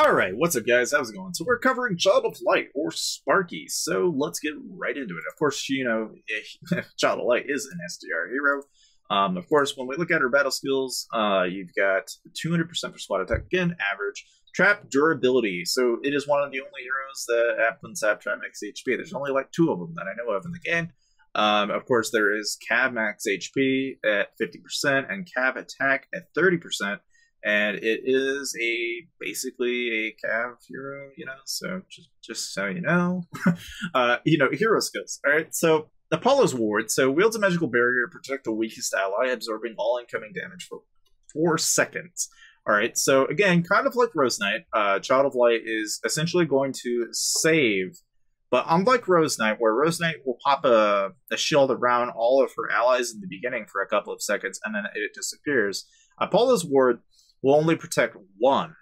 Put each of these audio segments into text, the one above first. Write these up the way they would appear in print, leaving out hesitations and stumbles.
Alright, what's up guys, how's it going? So we're covering Child of Light, or Sparky, so let's get right into it. Of course, you know, Child of Light is an SDR hero. Of course, when we look at her battle skills, you've got 200% for SWAT attack, again, average. Trap durability, so it is one of the only heroes that happens to have trap max HP. There's only like 2 of them that I know of in the game. Of course, there is Cav max HP at 50% and Cav attack at 30%. And it is basically a Cav hero, you know, so just so you know. Hero skills. Alright, so Apollo's Ward, so wields a magical barrier to protect the weakest ally, absorbing all incoming damage for 4 seconds. Alright, so again, kind of like Rose Knight, Child of Light is essentially going to save, but unlike Rose Knight, where Rose Knight will pop a shield around all of her allies in the beginning for a couple of seconds, and then it disappears, Apollo's Ward will only protect one,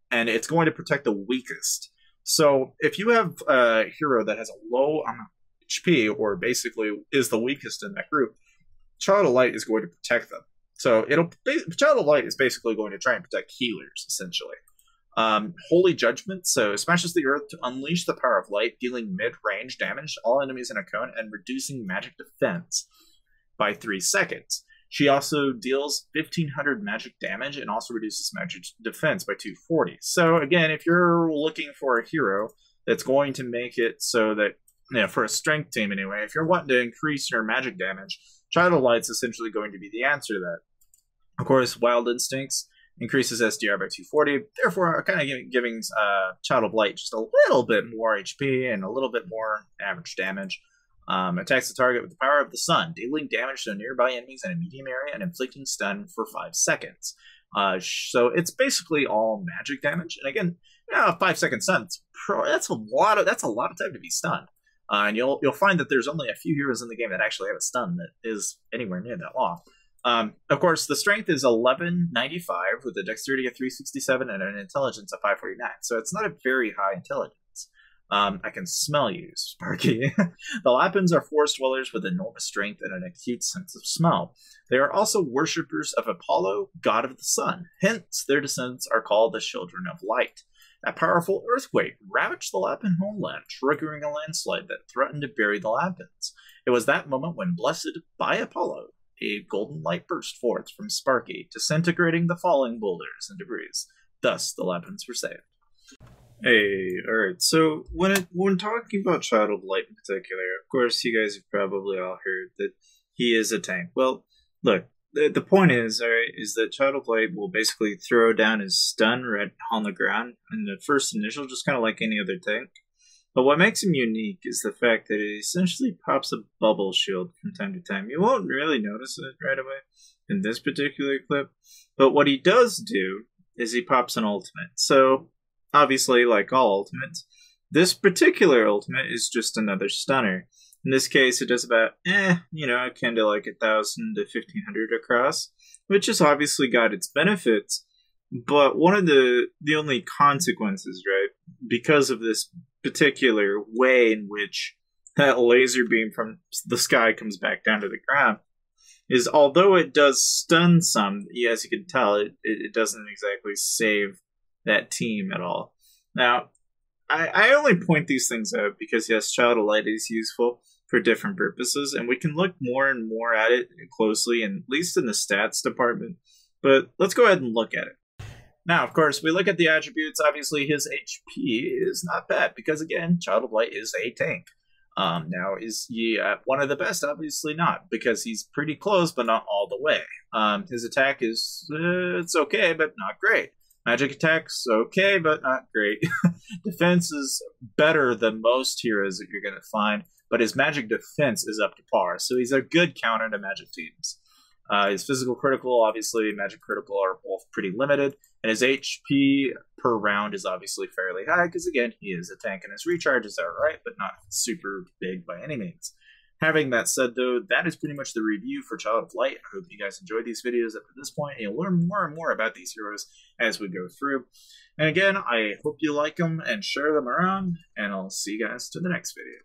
and it's going to protect the weakest. So if you have a hero that has a low amount of HP, or basically is the weakest in that group, Child of Light is going to protect them. So Child of Light is basically going to try and protect healers, essentially. Holy Judgment, so smashes the earth to unleash the power of light, dealing mid-range damage to all enemies in a cone and reducing magic defense by 3 seconds. She also deals 1,500 magic damage and also reduces magic defense by 240. So again, if you're looking for a hero that's going to make it so that, you know, for a strength team anyway, if you're wanting to increase your magic damage, Child of Light's essentially going to be the answer to that. Of course, Wild Instincts increases SDR by 240, therefore kind of giving Child of Light just a little bit more HP and a little bit more average damage. Attacks the target with the power of the sun, dealing damage to nearby enemies in a medium area and inflicting stun for 5 seconds. So it's basically all magic damage. And again, 5 second stun, that's a lot of time to be stunned. And you'll find that there's only a few heroes in the game that actually have a stun that is anywhere near that long. Of course, the strength is 1195 with a dexterity of 367 and an intelligence of 549. So it's not a very high intelligence. I can smell you, Sparky. The Lapins are forest dwellers with enormous strength and an acute sense of smell. They are also worshippers of Apollo, god of the sun. Hence, their descendants are called the Children of Light. A powerful earthquake ravaged the Lapin homeland, triggering a landslide that threatened to bury the Lapins. It was that moment when, blessed by Apollo, a golden light burst forth from Sparky, disintegrating the falling boulders and debris. Thus, the Lapins were saved. Hey, alright, so when talking about Child of Light in particular, of course you guys have probably all heard that he is a tank. Well, look, the point is, alright, is that Child of Light will basically throw down his stun right on the ground in the first initial, just kind of like any other tank. But what makes him unique is the fact that it essentially pops a bubble shield from time to time. You won't really notice it right away in this particular clip, but what he does do is he pops an ultimate. So obviously, like all ultimates, this particular ultimate is just another stunner. In this case, it does about, kind of like 1,000 to 1,500 across, which has obviously got its benefits. But one of the only consequences, right, because of this particular way in which that laser beam from the sky comes back down to the ground, is although it does stun some, as you can tell, it doesn't exactly save that team at all. Now, I only point these things out because, yes, Child of Light is useful for different purposes, and we can look more and more at it closely, at least in the stats department. But let's go ahead and look at it. Now, of course, we look at the attributes. Obviously, his HP is not bad because, again, Child of Light is a tank. Now, is he one of the best? Obviously not, because he's pretty close, but not all the way. His attack is, it's okay, but not great. Magic attack's okay, but not great. Defense is better than most heroes that you're going to find, but his magic defense is up to par, so he's a good counter to magic teams. His physical critical, obviously, magic critical are both pretty limited, and his HP per round is obviously fairly high, because again, he is a tank, and his recharges are alright, but not super big by any means. Having that said, though, that is pretty much the review for Child of Light. I hope you guys enjoyed these videos up to this point, and you'll learn more and more about these heroes as we go through. And again, I hope you like them and share them around, and I'll see you guys to the next video.